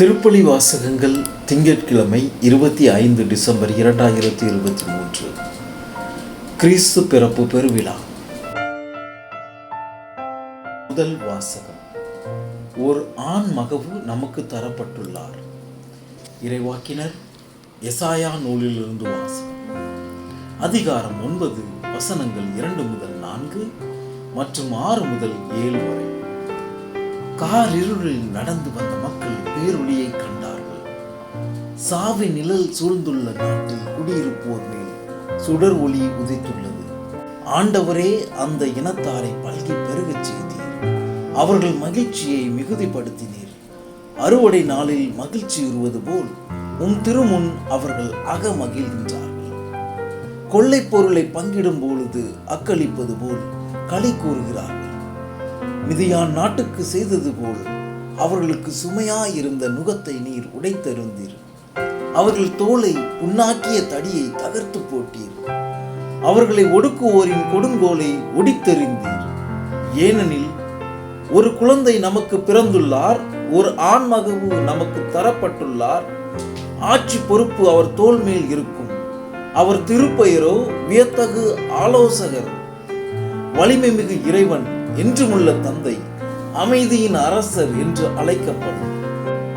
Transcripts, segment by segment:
திருப்பலி வாசகங்கள் திங்கட்கிழமை 25 டிசம்பர் 2023 கிறிஸ்து பிறப்பு பெருவிழா. முதல் வாசகம். ஓர் ஆண் மகவு நமக்கு தரப்பட்டுள்ளார். இறைவாக்கினர் எசாயா நூலிலிருந்து வாசகம். அதிகாரம் 9 வசனங்கள் 2 முதல் 4 மற்றும் 6 முதல் 7 வரை. காரிருளில் நடந்து வந்த மக்கள் பேரொளியை கண்டார்கள். சாவின் நிழல் சூழ்ந்துள்ள நாட்டில் குடியிருப்போர் மேல் சுடர் ஒளி உதித்துள்ளது. ஆண்டவரே, அந்த இனத்தாரை பல்கி பெருகச் செய்தீர். அவர்கள் மகிழ்ச்சியை மிகுதிப்படுத்தினீர். அறுவடை நாளில் மகிழ்ச்சியுறுவது போல் திருமுன் அவர்கள் மகிழ்கின்றார்கள். கொள்ளை பொருளை பங்கிடும் பொழுது அக்களிப்பது போல் களி கூறுகிறார்கள். மிதியான் நாட்டுக்கு செய்தது போல் அவர்களுக்கு சுமையாயிருந்த நுகத்தை நீர் உடைத்தெறிந்தீர். அவர்கள் தோலை புண்ணாக்கிய தடியை தகர்த்து போட்டீர். அவர்களை ஒடுக்குவோரின் கொடுங்கோலை ஒடித்தெறிந்தீர். ஏனெனில் ஒரு குழந்தை நமக்கு பிறந்துள்ளார், ஒரு ஆண்மகவு நமக்கு தரப்பட்டுள்ளார். ஆட்சி பொறுப்பு அவர் தோள் மேல் இருக்கும். அவர் திருப்பெயரோ வியத்தகு ஆலோசகர், வலிமை மிகு இறைவன், என்றுமுள்ள தந்தை, அமைதியின் அரசர் என்று அழைக்கப்படும்.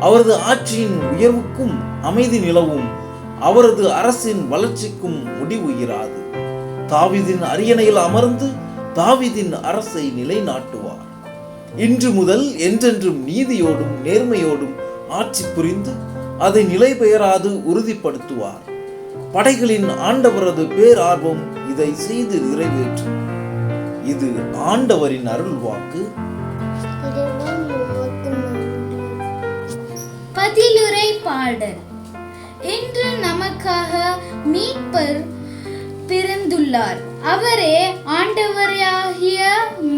அவரது ஆட்சியின் உயர்வுக்கும் அமைதி நிலவும், அவரது அரசின் வளர்ச்சிக்கும் முடிவு இராது. தாவீதின் அரியணையில் அமர்ந்து தாவீதின் அரசை நிலைநாட்டுவார். இன்று முதல் என்றென்றும் நீதியோடும் நேர்மையோடும் ஆட்சி புரிந்து அதை நிலை பெயராது உறுதிப்படுத்துவார். படைகளின் ஆண்டவரது பேரார்வம் இதை செய்து நிறைவேற்றும். இது ஆண்டவரின் அருள் வாக்கு. பதிலுரை பாடல். இன்று நமக்காக மீட்பர் பிறந்துள்ளார், அவரே ஆண்டவராகிய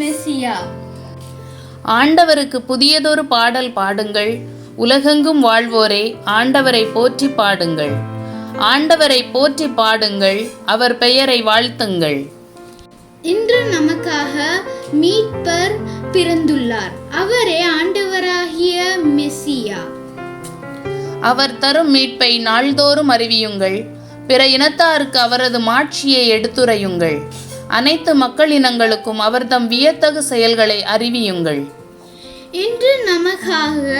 மெசியா. ஆண்டவருக்கு புதியதொரு பாடல் பாடுங்கள். உலகெங்கும் வாழ்வோரே, ஆண்டவரை போற்றி பாடுங்கள். ஆண்டவரை போற்றி பாடுங்கள், அவர் பெயரை வாழ்த்துங்கள். இன்று நமக்காக மீட்பர் பிறந்துள்ளார், அவரே ஆண்டவராகிய மெசியா. அவர் தரும் மீட்பை நாள்தோறும் அறிவியுங்கள். பிற இனத்தாருக்கு அவரது மாட்சியை எடுத்துரையுங்கள். அனைத்து மக்களினங்களுக்கும் அவர் தம் வியத்தகு செயல்களை அறிவியுங்கள். இன்று நமக்காக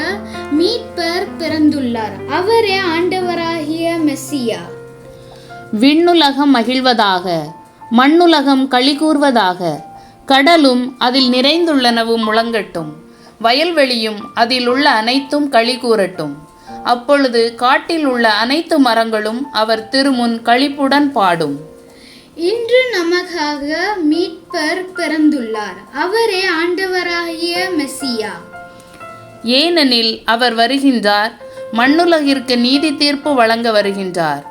மீட்பர் பிறந்துள்ளார், அவரே ஆண்டவராகிய மெசியா. விண்ணுலகம் மகிழ்வதாக, மண்ணுலகம் களி கூர்வதாக. கடலும் அதில் நிறைந்துள்ளனவும் முழங்கட்டும், வயல்வெளியும் அதில் உள்ள அனைத்தும் களி கூறட்டும். அப்பொழுது காட்டில் உள்ள அனைத்து மரங்களும் அவர் திருமுன் களிப்புடன் பாடும். இன்று நமக்காக மீட்பர் பிறந்துள்ளார், அவரே ஆண்டவராகிய மெசியா. ஏனெனில் அவர் வருகின்றார், மண்ணுலகிற்கு நீதி தீர்ப்பு வழங்க வருகின்றார்.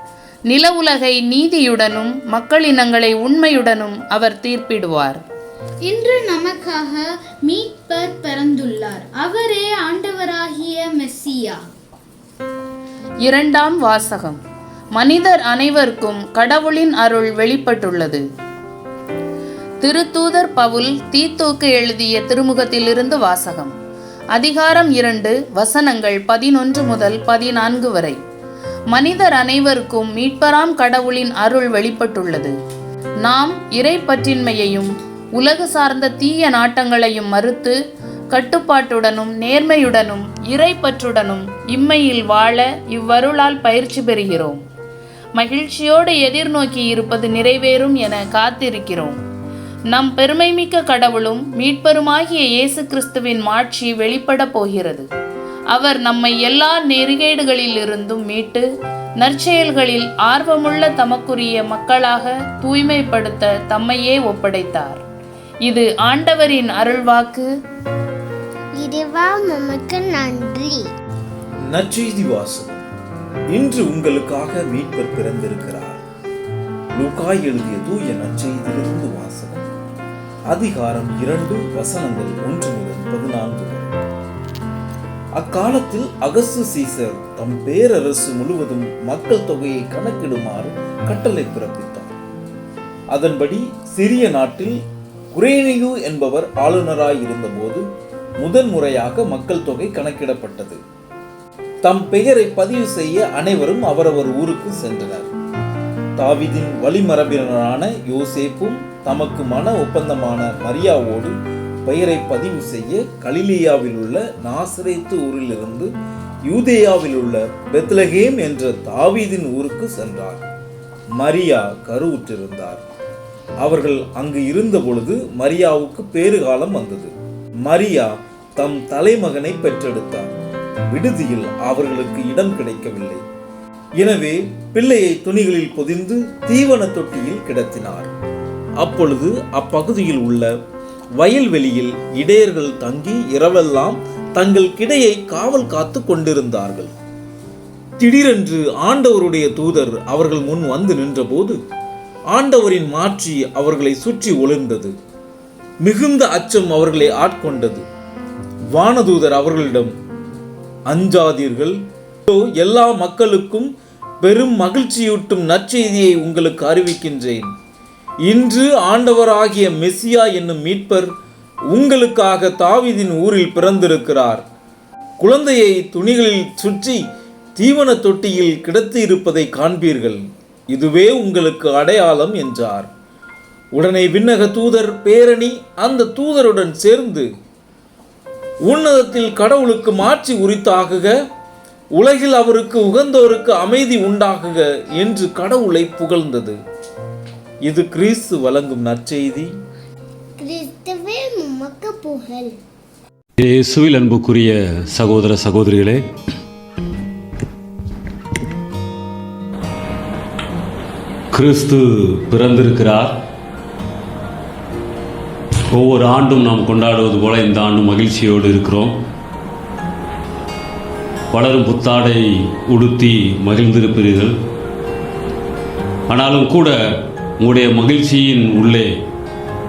நில உலகை நீதியுடனும் மக்களினங்களை உண்மையுடனும் அவர் தீர்ப்பிடுவார். இன்று நமக்காக மீட்பர் பிறந்துள்ளார், அவரே ஆண்டவராகிய மெசியா. இரண்டாம் வாசகம். மனிதர் அனைவருக்கும் கடவுளின் அருள் வெளிப்பட்டுள்ளது. திருத்தூதர் பவுல் தீத்துவுக்கு எழுதிய திருமுகத்திலிருந்து வாசகம். அதிகாரம் 2 வசனங்கள் 11 முதல் 14 வரை. மனிதர் அனைவருக்கும் மீட்பராம் கடவுளின் அருள் வெளிப்பட்டுள்ளது. நாம் இறை பற்றின்மையையும் உலகு சார்ந்த தீய நாட்டங்களையும் மறுத்து கட்டுப்பாட்டுடனும் நேர்மையுடனும் இறை பற்றுடனும் இம்மையில் வாழ இவ்வருளால் பயிற்சி பெறுகிறோம். மகிழ்ச்சியோடு எதிர்நோக்கி இருப்பது நிறைவேறும் என காத்திருக்கிறோம். நம் பெருமைமிக்க கடவுளும் மீட்பருமாகிய இயேசு கிறிஸ்துவின் மாட்சி வெளிப்பட போகிறது. அவர் நம்மை எல்லா நெறிகேடுகளில் இருந்தும் மீட்டு நற்செயல்களில் ஆர்வமுள்ள தமக்குரிய மக்களாக தூய்மைப்படுத்த தம்மையே ஒப்படைத்தார். இது ஆண்டவரின் அருள்வாக்கு. இறைவா, உமக்கு நன்றி. நற்செய்தி வாசகம். இன்று உங்களுக்காக மீட்பர் பிறந்திருக்கிறார். லூக்கா எழுதிய தூய நற்செய்தியிலிருந்து வாசகம். அதிகாரம் 2 வசனங்கள் 1 முதல் 14 வரை. அக்காலத்தில் அகஸ்து சீசர் தம் பேரரசு முழுவதும் மக்கள் தொகையை கணக்கிடுமாறு கட்டளை பிறப்பித்தார். அதன்படி சிறிய நாட்டில் குரேனியு என்பவர் ஆளுநராய் இருந்தபோது முதன்முறையாக மக்கள் தொகை கணக்கிடப்பட்டது. தம் பெயரை பதிவு செய்ய அனைவரும் அவரவர் ஊருக்கு சென்றனர். தாவீதின் வழிமரபினரான யோசேப்பும் தமக்கு மன ஒப்பந்தமான மரியாவோடு பெயரை பதிவு செய்ய கலிலேயாவில் உள்ள நாசரேத்து ஊரிலிருந்து யூதேயாவில் உள்ள பெத்லகேம் என்ற தாவீதின் ஊருக்கு சென்றார். மரியா கருவுற்றிருந்தார். அவர்கள் அங்கு இருந்த பொழுது மரியாவுக்கு பேறுகாலம் வந்தது. மரியா தம் தலைமகனை பெற்றெடுத்தார். விடுதியில் அவர்களுக்கு இடம் கிடைக்கவில்லை. எனவே பிள்ளையை துணிகளில் பொதிந்து தீவன தொட்டியில் கிடத்தினார். அப்பொழுது அப்பகுதியில் உள்ள வயல்வெளியில் இடையர்கள் தங்கி இரவெல்லாம் தங்கள் கிடையை காவல் காத்து கொண்டிருந்தார்கள். திடீரென்று ஆண்டவருடைய தூதர் அவர்கள் முன் வந்து நின்றபோது ஆண்டவரின் மாட்சி அவர்களை சுற்றி ஒளிர்ந்தது. மிகுந்த அச்சம் அவர்களை ஆட்கொண்டது. வானதூதர் அவர்களிடம், அஞ்சாதீர்கள், எல்லா மக்களுக்கும் பெரும் மகிழ்ச்சியூட்டும் நற்செய்தியை உங்களுக்கு அறிவிக்கின்றேன். இன்று ஆண்டவராகிய மெசியா என்னும் மீட்பர் உங்களுக்காக தாவீதின் ஊரில் பிறந்திருக்கிறார். குழந்தையை துணிகளில் சுற்றி தீவன தொட்டியில் கிடத்தி இருப்பதை காண்பீர்கள். இதுவே உங்களுக்கு அடையாளம் என்றார். உடனே விண்ணக தூதர் பேரணி அந்த தூதருடன் சேர்ந்து, உன்னதத்தில் கடவுளுக்கு மாட்சி உரித்தாகுக, உலகில் அவருக்கு உகந்தோருக்கு அமைதி உண்டாகுக என்று கடவுளை புகழ்ந்தது. இது கிறிஸ்து வழங்கும் நற்செய்தி. கிறிஸ்துவே உமக்கு புகழ். இயேசுவில் அன்புக்குரிய சகோதர சகோதரிகளே, கிறிஸ்து பிறந்திருக்கிறார். ஒவ்வொரு ஆண்டும் நாம் கொண்டாடுவது போல இந்த ஆண்டும் மகிழ்ச்சியோடு இருக்கிறோம். பலரும் புத்தாடை உடுத்தி மகிழ்ந்திருப்பீர்கள். ஆனாலும் கூட உங்களுடைய மகிழ்ச்சியின் உள்ளே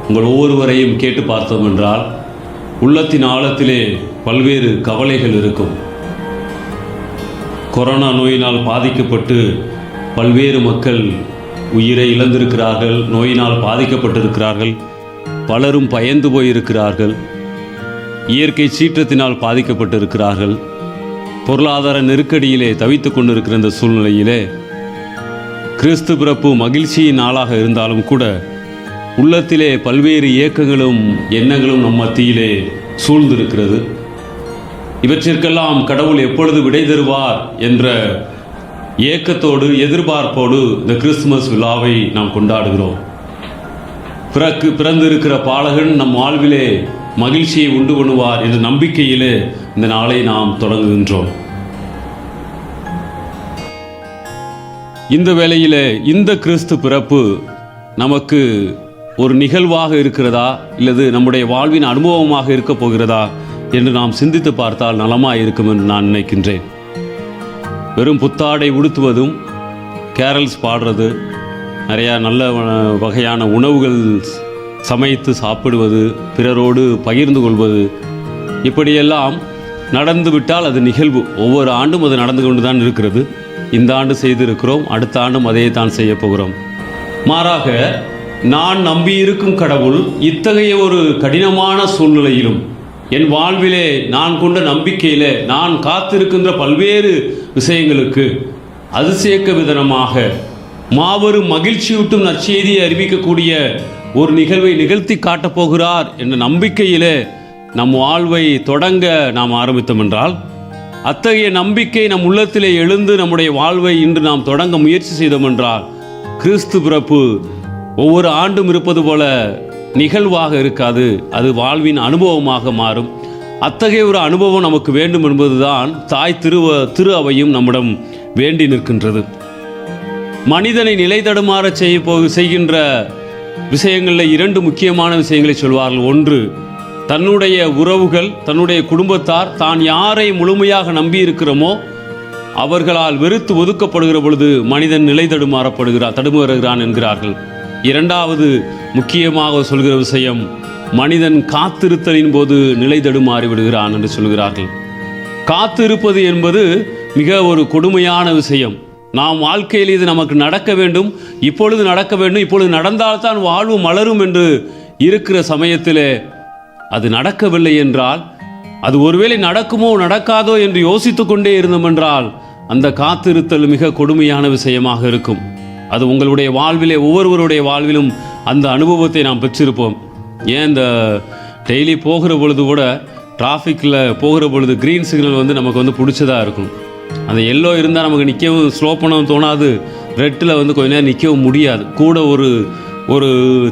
உங்கள் ஒவ்வொருவரையும் கேட்டு பார்த்தோம் என்றால் உள்ளத்தின் ஆழத்திலே பல்வேறு கவலைகள் இருக்கும். கொரோனா நோயினால் பாதிக்கப்பட்டு பல்வேறு மக்கள் உயிரை இழந்திருக்கிறார்கள், நோயினால் பாதிக்கப்பட்டிருக்கிறார்கள். பலரும் பயந்து போயிருக்கிறார்கள். இயற்கை சீற்றத்தினால் பாதிக்கப்பட்டிருக்கிறார்கள். பொருளாதார நெருக்கடியிலே தவித்து கொண்டிருக்கிற இந்த சூழ்நிலையிலே கிறிஸ்து பிறப்பு மகிழ்ச்சியின் நாளாக இருந்தாலும் கூட உள்ளத்திலே பல்வேறு இயக்கங்களும் எண்ணங்களும் நம் மத்தியிலே சூழ்ந்திருக்கிறது. இவற்றிற்கெல்லாம் கடவுள் எப்பொழுது விடை தருவார் என்ற ஏக்கத்தோடு எதிர்பார்ப்போடு இந்த கிறிஸ்துமஸ் விழாவை நாம் கொண்டாடுகிறோம். பிறந்திருக்கிற பாலகன் நம் வாழ்விலே மகிழ்ச்சியை உண்டு பண்ணுவார் என்ற நம்பிக்கையிலே இந்த நாளை நாம் தொடங்குகின்றோம். இந்த வேளையிலே இந்த கிறிஸ்து பிறப்பு நமக்கு ஒரு நிகழ்வாக இருக்கிறதா இல்லது நம்முடைய வாழ்வின் அனுபவமாக இருக்க போகிறதா என்று நாம் சிந்தித்து பார்த்தால் நலமாக இருக்கும் என்று நான் நினைக்கின்றேன். வெறும் புத்தாடை உடுத்துவதும், கேரல்ஸ் பாடுறது, நிறையா நல்ல வகையான உணவுகள் சமைத்து சாப்பிடுவது, பிறரோடு பகிர்ந்து கொள்வது, இப்படியெல்லாம் நடந்துவிட்டால் அது நிகழ்வு. ஒவ்வொரு ஆண்டும் அது நடந்து கொண்டு தான் இருக்கிறது. இந்த ஆண்டு செய்திருக்கிறோம், அடுத்த ஆண்டும் அதே தான் செய்ய போகிறோம். மாறாக நான் நம்பியிருக்கும் கடவுள் இத்தகைய ஒரு கடினமான சூழ்நிலையிலும் என் வாழ்விலே நான் கொண்ட நம்பிக்கையிலே நான் காத்திருக்கின்ற பல்வேறு விஷயங்களுக்கு அதிசயக்க விதமாக மாபெரும் மகிழ்ச்சியூட்டும் நற்செய்தியை அறிவிக்கக்கூடிய ஒரு நிகழ்வை நிகழ்த்தி காட்டப் போகிறார் என்ற நம்பிக்கையிலே நம் வாழ்வை தொடங்க நாம் ஆரம்பித்தோம் என்றால், அத்தகைய நம்பிக்கை நம் உள்ளத்திலே எழுந்து நம்முடைய வாழ்வை இன்று நாம் தொடங்க முயற்சி செய்தோம் என்றால், கிறிஸ்து பிறப்பு ஒவ்வொரு ஆண்டும் இருப்பது போல நிகழ்வாக இருக்காது, அது வாழ்வின் அனுபவமாக மாறும். அத்தகைய ஒரு அனுபவம் நமக்கு வேண்டும் என்பதுதான் தாய் திரு அவையும் நம்மிடம் வேண்டி நிற்கின்றது. மனிதனை நிலை தடுமாற செய்கின்ற விஷயங்களில் இரண்டு முக்கியமான விஷயங்களை சொல்வார்கள். ஒன்று, தன்னுடைய உறவுகள், தன்னுடைய குடும்பத்தார் தான் யாரை முழுமையாக நம்பி இருக்கிறோமோ அவர்களால் வெறுத்து ஒதுக்கப்படுகிற பொழுது மனிதன் நிலை தடுமாறுகிறான் என்கிறார்கள். இரண்டாவது முக்கியமாக சொல்கிற விஷயம், மனிதன் காத்திருத்தலின் போது நிலை தடுமாறி விடுகிறான் என்று சொல்கிறார்கள். காத்திருப்பது என்பது மிக ஒரு கொடுமையான விஷயம். நாம் வாழ்க்கையில் இது நமக்கு நடக்க வேண்டும், இப்பொழுது நடக்க வேண்டும், இப்பொழுது நடந்தால்தான் வாழ்வு மலரும் என்று இருக்கிற சமயத்திலே அது நடக்கவில்லை என்றால் அது ஒருவேளை நடக்குமோ நடக்காதோ என்று யோசித்து கொண்டே இருந்தோம் என்றால் அந்த காத்திருத்தல் மிக கொடுமையான விஷயமாக இருக்கும். அது உங்களுடைய வாழ்விலே ஒவ்வொருவருடைய வாழ்விலும் அந்த அனுபவத்தை நாம் பெற்றிருப்போம். ஏன் இந்த டெய்லி போகிற பொழுது கூட டிராஃபிக்கில் போகிற பொழுது க்ரீன் சிக்னல் நமக்கு பிடிச்சதாக இருக்கும். அந்த எல்லோ இருந்தால் நமக்கு நிற்கவும் ஸ்லோ பண்ணவும் தோணாது, ரெட்டில் கொஞ்ச நேரம் நிற்கவும் முடியாது, கூட ஒரு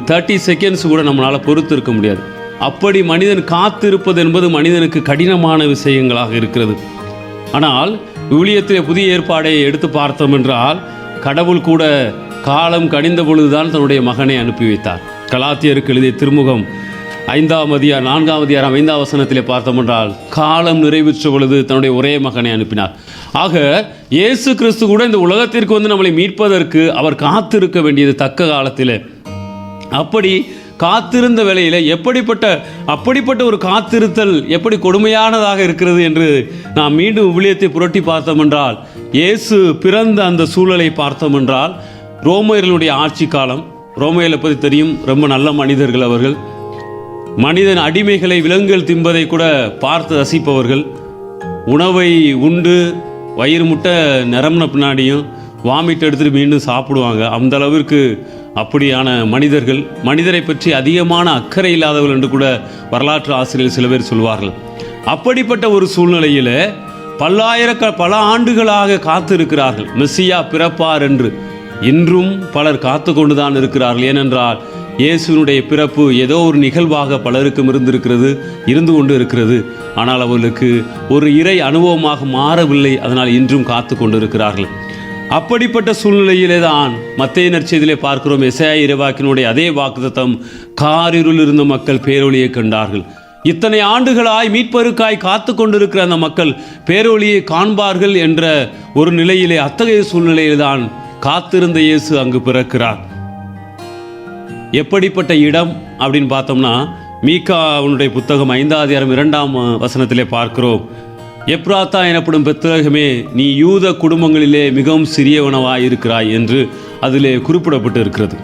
30 செகண்ட்ஸ் கூட நம்மளால் பொறுத்து இருக்க முடியாது. அப்படி மனிதன் காத்திருப்பது என்பது மனிதனுக்கு கடினமான விஷயங்களாக இருக்கிறது. ஆனால் விவிலியத்திலே புதிய ஏற்பாடை எடுத்து பார்த்தோம் என்றால் கடவுள் கூட காலம் கனிந்த பொழுதுதான் தன்னுடைய மகனை அனுப்பி வைத்தார். கலாத்தியருக்கு எழுதிய திருமுகம் 5ஆம் அதிகாரம் 4ஆம் அதிகாரம் 5ஆம் வசனத்திலே பார்த்தோம் என்றால் காலம் நிறைவுற்ற பொழுது தன்னுடைய ஒரே மகனை அனுப்பினார். ஆக இயேசு கிறிஸ்து கூட இந்த உலகத்திற்கு நம்மளை மீட்பதற்கு அவர் காத்திருக்க வேண்டியது தக்க காலத்தில். அப்படி காத்திருந்த வேளையில் அப்படிப்பட்ட ஒரு காத்திருத்தல் எப்படி கொடுமையானதாக இருக்கிறது என்று நாம் மீண்டும் விவிலியத்தை புரட்டி பார்த்தோம் என்றால், இயேசு பிறந்த அந்த சூழலை பார்த்தோம் என்றால் ரோமையர்களுடைய ஆட்சி காலம். ரோமையர்களை பற்றி தெரியும், ரொம்ப நல்ல மனிதர்கள் அவர்கள். மனிதன் அடிமைகளை விலங்குகள் தின்பதை கூட பார்த்து ரசிப்பவர்கள். உணவை உண்டு வயிறு முட்டை நிரம்பின பின்னாடியும் வாமிட் எடுத்துகிட்டு மீண்டும் சாப்பிடுவாங்க. அந்த அளவிற்கு அப்படியான மனிதர்கள், மனிதரை பற்றி அதிகமான அக்கறை இல்லாதவர்கள் என்று கூட வரலாற்று ஆசிரியர்கள் சில பேர் சொல்வார்கள். அப்படிப்பட்ட ஒரு சூழ்நிலையில் பல ஆண்டுகளாக காத்திருக்கிறார்கள் மெஸ்ஸியா பிறப்பார் என்று. இன்றும் பலர் காத்து கொண்டு தான் இருக்கிறார்கள். ஏனென்றால் இயேசுவினுடைய பிறப்பு ஏதோ ஒரு நிகழ்வாக பலருக்கும் இருந்து கொண்டு இருக்கிறது. ஆனால் அவர்களுக்கு ஒரு இறை அனுபவமாக மாறவில்லை. அதனால் இன்றும் காத்து கொண்டு இருக்கிறார்கள். அப்படிப்பட்ட சூழ்நிலையிலே தான் மத்தேயு நற்செய்தியிலே பார்க்கிறோம். எசாயா இறைவாக்கினுடைய அதே வாக்குத்தத்தம், காரிருள் இருந்த மக்கள் பேரொளியை கண்டார்கள். இத்தனை ஆண்டுகளாய் மீட்பருக்காய் காத்து கொண்டிருக்கிற அந்த மக்கள் பேரொளியை காண்பார்கள் என்ற ஒரு நிலையிலே, அத்தகைய சூழ்நிலையில்தான் காத்திருந்த இயேசு அங்கு பிறக்கிறார். எப்படிப்பட்ட இடம் அப்படின்னு பார்த்தோம்னா, மீகாவுடைய புத்தகம் 5ஆம் அதிகாரம் 2ஆம் வசனத்திலே பார்க்கிறோம். எப்ராத்தா எனப்படும் பெத்லகமே, நீ யூத குடும்பங்களிலே மிகவும் சிறியவனவாய் இருக்கிறாய் என்று அதிலே குறிப்பிடப்பட்டு இருக்கிறது.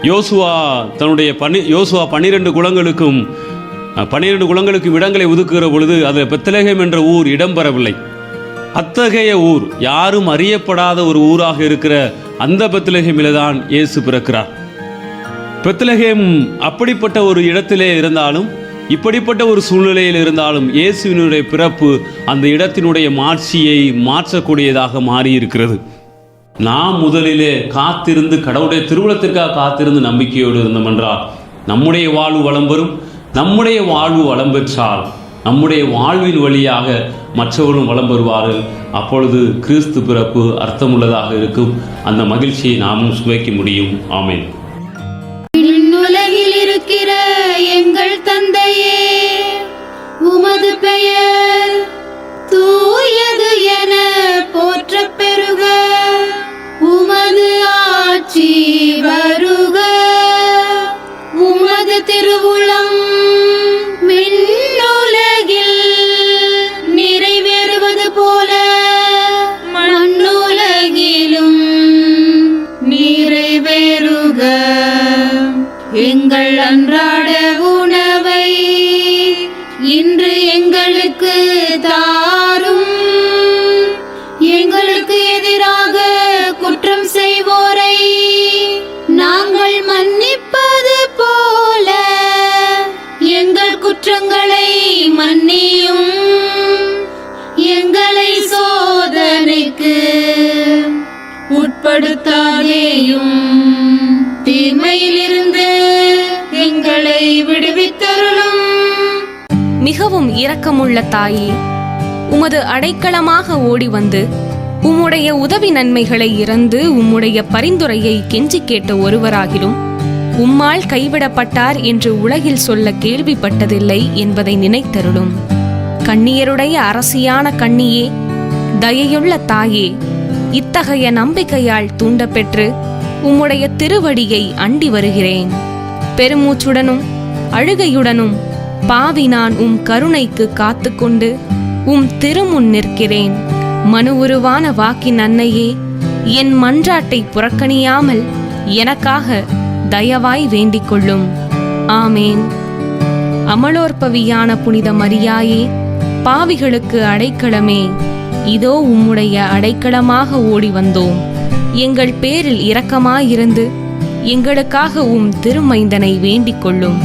யோசுவா 12 குலங்களுக்கும் இடங்களை ஒதுக்குகிற பொழுது அதில் பெத்லகேம் என்ற ஊர் இடம்பெறவில்லை. அத்தகைய ஊர், யாரும் அறியப்படாத ஒரு ஊராக இருக்கிற அந்த பெத்லகேமிலே தான் இயேசு பிறக்கிறார். பெத்லகேம் அப்படிப்பட்ட ஒரு இடத்திலே இருந்தாலும், இப்படிப்பட்ட ஒரு சூழ்நிலையில் இருந்தாலும் இயேசுவினுடைய பிறப்பு அந்த இடத்தினுடைய மாட்சியை மாற்றக்கூடியதாக மாறியிருக்கிறது. நாம் முதலிலே காத்திருந்து கடவுளுடைய திருவுளத்திற்காக காத்திருந்து நம்பிக்கையோடு இருந்தோம் என்றால் நம்முடைய வாழ்வு வளம் பெறும். நம்முடைய வாழ்வு வளம் பெற்றால் நம்முடைய வாழ்வின் வழியாக மற்றவர்களும் வளம் பெறுவார்கள். அப்பொழுது கிறிஸ்து பிறப்பு அர்த்தமுள்ளதாக இருக்கும். அந்த மகிழ்ச்சியை நாமும் சுவைக்க முடியும். ஆமென். உலகில் இருக்கிற எங்கள் தந்தையே, உமது பெயர் தூயது என போற்றப் பெறுக. உமது ஆட்சி வருக. உமது திருவுளம் விண்ணுலகில் நிறைவேறுவது போல மண்ணுலகிலும் நிறைவேறுக. எங்கள் அன்றாட உணவை இன்று எங்களுக்கு தாரும். எங்களுக்கு எதிராக குற்றம் செய்வோரை நாங்கள் மன்னிப்பது போல எங்கள் குற்றங்களை மன்னியும். எங்களை சோதனைக்கு உட்படுத்தாதேயும், தீமையிலிருந்து எங்களை விடுவித்தருளும். மிகவும் இரக்கமுள்ள தாயே, உமது அடைக்கலமாக ஓடி வந்து உம்முடைய உதவி நன்மைகளை இறந்து உம்முடைய பரிந்துரையை கெஞ்சி கேட்ட ஒருவராகிலும் உம்மால் கைவிடப்பட்டார் என்று உலகில் சொல்ல கேள்விப்பட்டதில்லை என்பதை நினைத்தருளும். கண்ணியருடைய அரசியான கண்ணியே, தயையுள்ள தாயே, இத்தகைய நம்பிக்கையால் தூண்டப்பெற்று உம்முடைய திருவடியை அண்டி வருகிறேன். பெருமூச்சுடனும் அழுகையுடனும் பாவி நான் உம் கருணைக்கு காத்துக்கொண்டு உம் திருமுன் நிற்கிறேன். மனு உருவான வாக்கின் அன்னையே, என் மன்றாட்டை புறக்கணியாமல் எனக்காக தயவாய் வேண்டிக் கொள்ளும். ஆமேன். அமலோற்பவியான புனித மரியாயே, பாவிகளுக்கு அடைக்கலமே, இதோ உம்முடைய அடைக்கலமாக ஓடி வந்தோம். எங்கள் பேரில் இரக்கமாயிருந்து எங்களுக்காக உம் திருமைந்தனை வேண்டிக் கொள்ளும்.